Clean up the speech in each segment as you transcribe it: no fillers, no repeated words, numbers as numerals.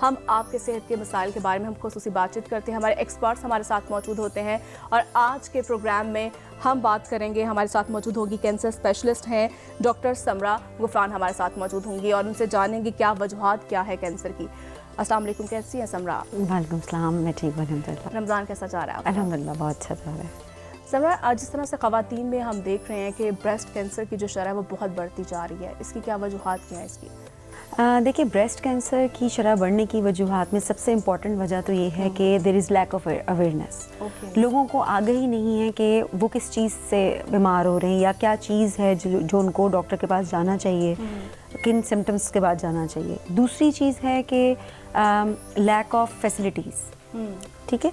हम आपके सेहत के मसाइल के बारे में हम खुसूसी बातचीत करते हैं। हमारे एक्सपर्ट्स हमारे साथ मौजूद होते हैं और आज के प्रोग्राम में हम बात करेंगे। हमारे साथ मौजूद होगी कैंसर स्पेशलिस्ट हैं डॉक्टर समरा गुफरान हमारे साथ मौजूद होंगी और उनसे जानेंगे क्या वजूहात क्या है कैंसर की। अस्सलाम वालेकुम, कैसी हैं समरा? वालेकुम सलाम, मैं ठीक हूँ अल्हम्दुलिल्लाह। रमज़ान कैसा जा रहा है? अल्हम्दुलिल्लाह बहुत अच्छा जा रहा है। समरा, जिस तरह से ख़वातीन में हम देख रहे हैं कि ब्रेस्ट कैंसर की जो शरह है वो बहुत बढ़ती जा रही है, इसकी क्या वजूहात क्या है इसकी? देखिए, ब्रेस्ट कैंसर की शरह बढ़ने की वजूहात में सबसे इम्पॉर्टेंट वजह तो ये है कि there is lack of awareness. लोगों को आगाही नहीं है कि वो किस चीज़ से बीमार हो रहे हैं या क्या चीज़ है जो उनको डॉक्टर के पास जाना चाहिए, किन सिम्टम्स के बाद जाना चाहिए। दूसरी चीज़ है कि लैक ऑफ फैसिलिटीज़, ठीक है,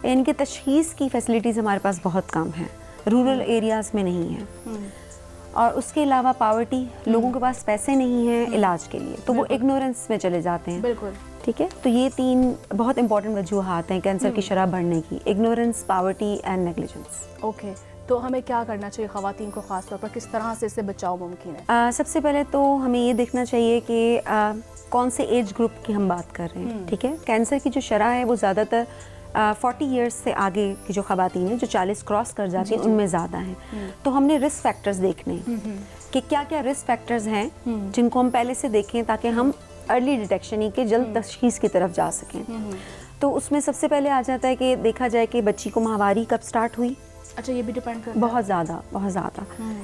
इनके तशख़ीस की फैसिलिटीज़ हमारे पास बहुत कम है, रूरल एरियाज़ में नहीं है। और उसके अलावा पावर्टी, लोगों के पास पैसे नहीं हैं इलाज के लिए, तो वो इग्नोरेंस में चले जाते हैं। बिल्कुल, ठीक है। तो ये तीन बहुत इंपॉर्टेंट वजूहात हैं कैंसर की शरह बढ़ने की: ignorance, poverty and negligence. Okay, तो हमें क्या करना चाहिए ख़वातीन को, ख़ास तौर पर किस तरह से इससे बचाव मुमकिन है? सबसे पहले तो हमें ये देखना चाहिए कि कौन से एज ग्रुप की हम बात कर रहे हैं, ठीक है। कैंसर की जो शरह है वो ज़्यादातर 40 इयर्स से आगे की जो ख़वातीन हैं जो 40 क्रॉस कर जाती हैं उनमें ज़्यादा हैं। तो हमने रिस्क फैक्टर्स देखने कि क्या क्या रिस्क फैक्टर्स हैं जिनको हम पहले से देखें ताकि हम अर्ली डिटेक्शन ही के जल्द तशख़ीस की तरफ जा सकें। तो उसमें सबसे पहले आ जाता है कि देखा जाए कि बच्ची को माहवारी कब स्टार्ट हुई। अच्छा, ये भी डिपेंड करता है? बहुत ज़्यादा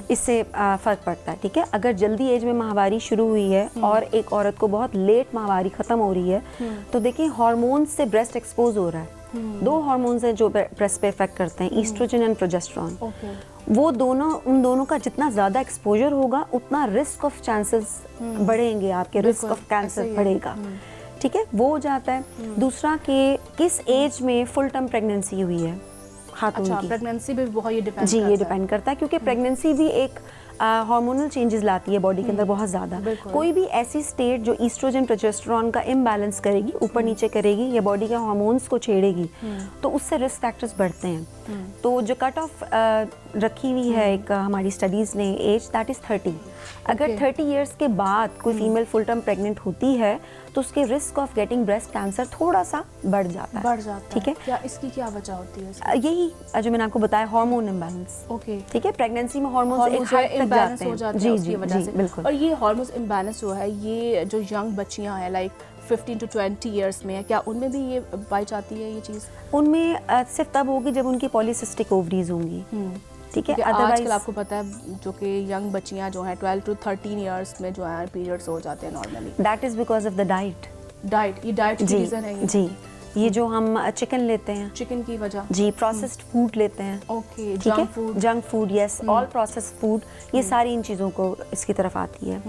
इससे फ़र्क पड़ता है, ठीक है। अगर जल्दी एज में माहवारी शुरू हुई है और एक औरत को बहुत लेट माहवारी ख़त्म हो रही है तो देखिए हार्मोन्स से ब्रेस्ट एक्सपोज हो रहा है। दो हार्मोन्स हैं जो ब्रेस्ट पे इफेक्ट करते हैं, ईस्ट्रोजन एंड प्रोजेस्टेरोन। वो दोनों, उन दोनों का जितना ज़्यादा एक्सपोजर होगा उतना रिस्क ऑफ चांसेस बढ़ेंगे, आपके रिस्क ऑफ कैंसर बढ़ेगा, ठीक है, वो हो जाता है। दूसरा कि किस एज में फुल टर्म प्रेगनेंसी हुई है खातून की। प्रेगनेंसी भी बहुत ये डिपेंड जी, ये डिपेंड करता है क्योंकि प्रेगनेंसी भी एक हार्मोनल चेंजेस लाती है बॉडी के अंदर बहुत ज़्यादा। कोई भी ऐसी स्टेट जो ईस्ट्रोजन प्रोजेस्टेरोन का इम्बैलेंस करेगी, ऊपर नीचे करेगी या बॉडी के हार्मोन्स को छेड़ेगी तो उससे रिस्क फैक्टर्स बढ़ते हैं। तो जो कट ऑफ रखी हुई है एक हमारी स्टडीज़ ने एज, दैट इज़ 30। अगर 30 इयर्स के बाद कोई फीमेल फुल टर्म प्रेग्नेंट होती है तो उसके risk of getting breast cancer थोड़ा सा बढ़ जाता है, ठीक है। क्या इसकी क्या वजह होती है? यही जो मैंने आपको बताया, हार्मोन इम्बैलेंस। ओके, ठीक है, प्रेगनेंसी में हार्मोन्स एक हद तक जाते हैं। जी जी जी, बिल्कुल। और ये हार्मोन्स इम्बैलेंस जो है, ये जो यंग बच्चियां हैं लाइक 15 to 20 इयर्स में है, क्या उनमें भी ये पाई जाती है ये चीज़? उनमें सिर्फ तब होगी जब उनकी पॉलीसिस्टिक ओवरीज होंगी, ठीक है। आजकल आपको पता है जो कि यंग बच्चियां जो हैं 12 to 13 इयर्स में जो है पीरियड्स हो जाते हैं normally. That is because of the diet. ये डाइट की रीज़न है? जी, ये जो हम चिकन लेते हैं, चिकन की वजह जी, प्रोसेस्ड फूड लेते हैं, okay, junk food, yes, all processed food, ये सारी इन चीज़ों को इसकी तरफ आती है,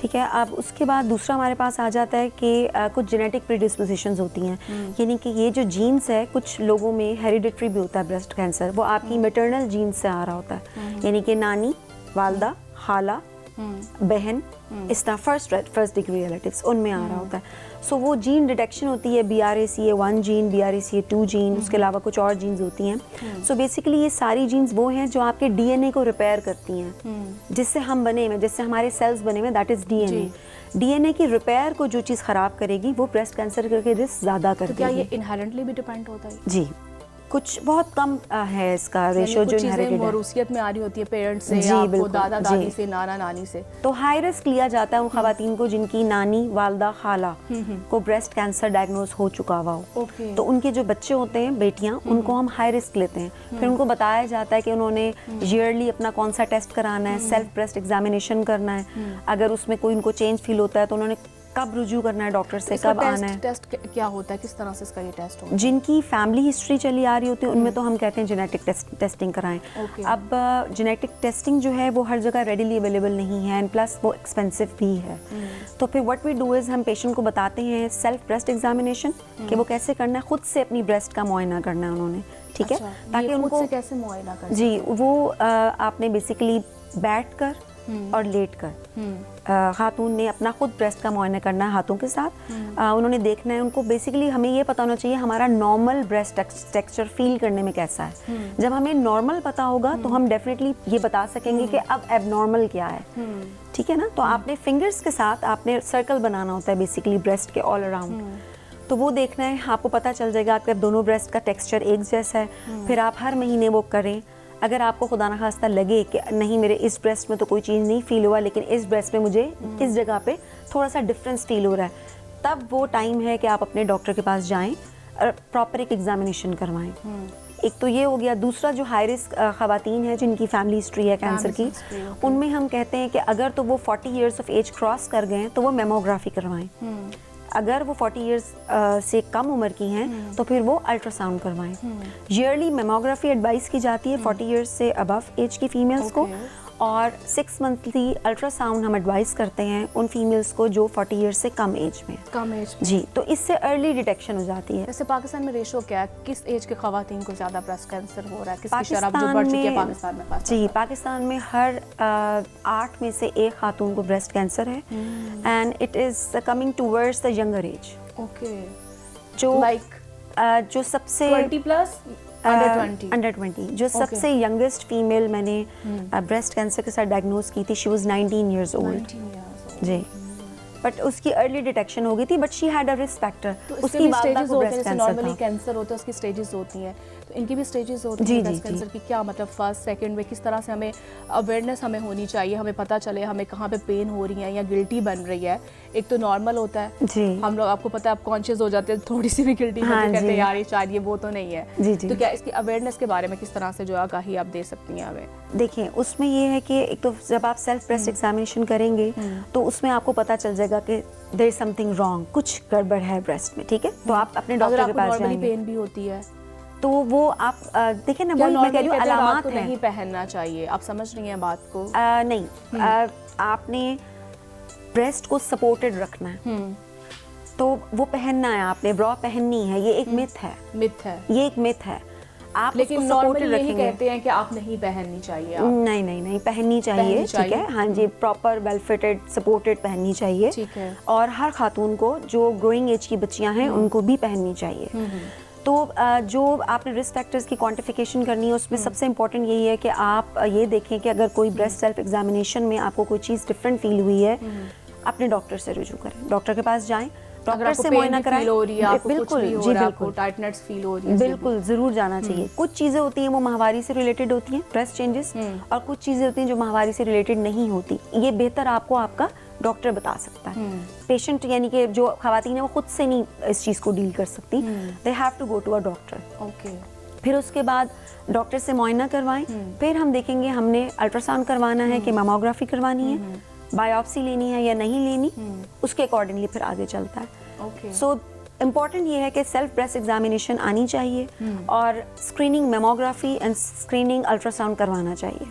ठीक है। अब उसके बाद दूसरा हमारे पास आ जाता है कि कुछ जेनेटिक प्रीडिस्पोजिशंस होती हैं, यानी कि ये जो जीन्स है कुछ लोगों में हेरिडिटरी भी होता है ब्रेस्ट कैंसर, वो आपकी मैटरनल जीन्स से आ रहा होता है, यानी कि नानी, वालदा, खाला, बहन, इस तरह फर्स्ट डिग्री रिलेटिव्स उनमें आ रहा होता है। सो वो जीन डिटेक्शन होती है, BRCA1 जीन, BRCA2 जीन, उसके अलावा कुछ और जीन्स होती हैं। सो बेसिकली ये सारी जीन्स वो हैं जो आपके DNA को रिपेयर करती हैं, जिससे हम बने हुए, जिससे हमारे सेल्स बने हुए, दैट इज़ DNA। DNA की रिपेयर को जो चीज़ ख़राब करेगी वो ब्रेस्ट कैंसर के रिस्क ज़्यादा करती है। क्या ये इनहेरेंटली भी डिपेंड होता है? जी, कुछ बहुत कम है इसका रेशियो जो इनहेरिटेड है, मौरूसियत में आ रही होती है पेरेंट्स से या आपको दादा दादी से, नाना नानी से। तो हाई रिस्क लिया जाता है उन खवातीन को जिनकी नानी, वालदा, खाला को ब्रेस्ट कैंसर डायग्नोज हो चुका हुआ हो। तो उनके जो बच्चे होते हैं, बेटियां, उनको हम हाई रिस्क लेते हैं। फिर उनको बताया जाता है कि उन्होंने ईयरली अपना कौन सा टेस्ट कराना है, सेल्फ ब्रेस्ट एग्जामिनेशन करना है, अगर उसमें कोई उनको चेंज फील होता है तो उन्होंने कब रुजू करना है डॉक्टर से, कब आना है। टेस्ट क्या होता है, किस तरह से इसका ये टेस्ट होता है? जिनकी फैमिली हिस्ट्री चली आ रही होती है उनमें तो हम कहते हैं जेनेटिक टेस्टिंग कराएं। अब जेनेटिक टेस्टिंग जो है वो हर जगह रेडिली अवेलेबल नहीं है एंड प्लस वो एक्सपेंसिव भी है। तो फिर व्हाट वी डू इज़ हम पेशेंट को बताते हैं सेल्फ ब्रेस्ट एग्जामिनेशन कि वो कैसे करना है, खुद से अपनी ब्रेस्ट का मुआयना करना है उन्होंने, ठीक है। ताकि उनको से कैसे मुआयना करना? जी, वो आपने बेसिकली बैठ कर और लेट कर खातून ने अपना खुद ब्रेस्ट का मुआयना करना है हाथों के साथ। उन्होंने देखना है, उनको बेसिकली हमें ये पता होना चाहिए हमारा नॉर्मल ब्रेस्ट टेक्सचर फील करने में कैसा है। जब हमें नॉर्मल पता होगा तो हम डेफिनेटली ये बता सकेंगे कि अब एबनॉर्मल क्या है, ठीक है ना। तो आपने फिंगर्स के साथ आपने सर्कल बनाना होता है बेसिकली ब्रेस्ट के ऑल अराउंड, तो वो देखना है, आपको पता चल जाएगा आपके दोनों ब्रेस्ट का टेक्सचर एक जैसा है। फिर आप हर महीने वो करें। अगर आपको खुदा न खास्ता लगे कि नहीं मेरे इस ब्रेस्ट में तो कोई चीज़ नहीं फील हुआ, लेकिन इस ब्रेस्ट में मुझे इस जगह पे थोड़ा सा डिफरेंस फील हो रहा है, तब वो टाइम है कि आप अपने डॉक्टर के पास जाएं और प्रॉपर एक एग्जामिनेशन करवाएं। एक तो ये हो गया। दूसरा, जो हाई रिस्क ख़वातीन हैं जिनकी फैमिली हिस्ट्री है कैंसर की, उनमें हम कहते हैं कि अगर तो वो 40 ईयर्स ऑफ एज क्रॉस कर गए तो वो मेमोग्राफी करवाएं। अगर वो 40 इयर्स से कम उम्र की हैं तो फिर वो अल्ट्रासाउंड करवाएं। ईयरली मेमोग्राफी एडवाइस की जाती है 40 इयर्स से अबव एज की फीमेल्स को, और 6 मंथली अल्ट्रासाउंड हम एडवाइस करते हैं उन फीमेल्स को जो 40 इयर्स से कम एज में जी। तो इससे अर्ली डिटेक्शन हो जाती है। वैसे पाकिस्तान में रेशो क्या है, किस एज के खवातीन को ज़्यादा ब्रेस्ट कैंसर हो रहा है, किसकी शरह जो बढ़ चुकी है पाकिस्तान में? जी, पाकिस्तान में हर 8 में से 1 खातून को ब्रेस्ट कैंसर है, and it is coming towards the younger age. Okay, जो सबसे 20 प्लस अंडर 20 जो सबसे यंगेस्ट फीमेल मैंने ब्रेस्ट कैंसर के साथ डायग्नोज की थी, शी वाज 19 इयर्स ओल्ड जी। बट उसकी अर्ली डिटेक्शन हो गई थी, but she had a risk factor. तो उसकी स्टेजेस होते हैं, जैसे नॉर्मली कैंसर होता है उसकी स्टेजेस होती हैं, तो इनकी भी स्टेजेस होती हैं ब्रेस्ट कैंसर की। क्या मतलब फर्स्ट सेकंड में किस तरह से हमें अवेयरनेस हमें होनी चाहिए, हमें पता चले हमें कहाँ पे पेन हो रही है या गिल्टी बन रही है? एक तो नॉर्मल होता है जी, हम लोग, आपको पता है, आप कॉन्शियस हो जाते हैं थोड़ी सी भी गिल्टी कहते हैं यार ये शायद ये वो तो नहीं है जी। तो क्या इसकी अवेयरनेस के बारे में किस तरह से जो आगाही आप दे सकती हैं हमें? देखिए, उसमें ये है कि एक तो जब आप सेल्फ ब्रेस्ट एग्जामिनेशन करेंगे तो उसमें आपको पता चल जाएगा कि देयर इज समथिंग रॉन्ग, कुछ गड़बड़ है ब्रेस्ट में, ठीक है। तो आप अपने डॉक्टर के पास जाएंगे। पेन भी होती है तो वो आप देखें ना, वो मैं कह रही हूँ अलामात हैं। नहीं पहनना चाहिए, आप समझ रही हैं बात को? नहीं, आपने ब्रेस्ट को सपोर्टेड रखना है, तो वो पहनना है, आपने ब्रा पहननी है। ये एक मिथ है, ये एक मिथ है। आप लेकिन नॉर्मली यही कहते हैं कि आप नहीं पहननी चाहिए। नहीं पहननी चाहिए, ठीक है। हाँ जी, प्रॉपर वेल फिटेड सपोर्टेड पहननी चाहिए, ठीक है। और हर खातून को जो ग्रोइंग एज की बच्चियां हैं उनको भी पहननी चाहिए। तो जो आपने रिस्क फैक्टर्स की क्वांटिफिकेशन करनी है उसमें सबसे इम्पोर्टेंट यही है कि आप ये देखें कि अगर कोई ब्रेस्ट सेल्फ एग्जामिनेशन में आपको कोई चीज़ डिफरेंट फील हुई है, अपने डॉक्टर से रुजू करें, डॉक्टर के पास जाएं, डॉक्टर से मुआयना कराएं। बिल्कुल जी, बिल्कुल टाइटनेस फील हो रही है, बिल्कुल जरूर जाना चाहिए। कुछ चीज़ें होती हैं वो माहवारी से रिलेटेड होती हैं, ब्रेस्ट चेंजेस, और कुछ चीज़ें होती हैं जो माहवारी से रिलेटेड नहीं होती। ये बेहतर आपको आपका डॉक्टर बता सकता है। पेशेंट यानी कि जो खवातीन है वो खुद से नहीं इस चीज़ को डील कर सकती, they have to go to a doctor. Okay, फिर उसके बाद डॉक्टर से मुआयना करवाएं। फिर हम देखेंगे हमने अल्ट्रासाउंड करवाना है कि मेमोग्राफी करवानी है, बायोप्सी लेनी है या नहीं लेनी, उसके अकॉर्डिंगली फिर आगे चलता है। सो इम्पॉर्टेंट ये है कि सेल्फ ब्रेस्ट एग्जामिनेशन आनी चाहिए और screening mammography and screening ultrasound करवाना चाहिए।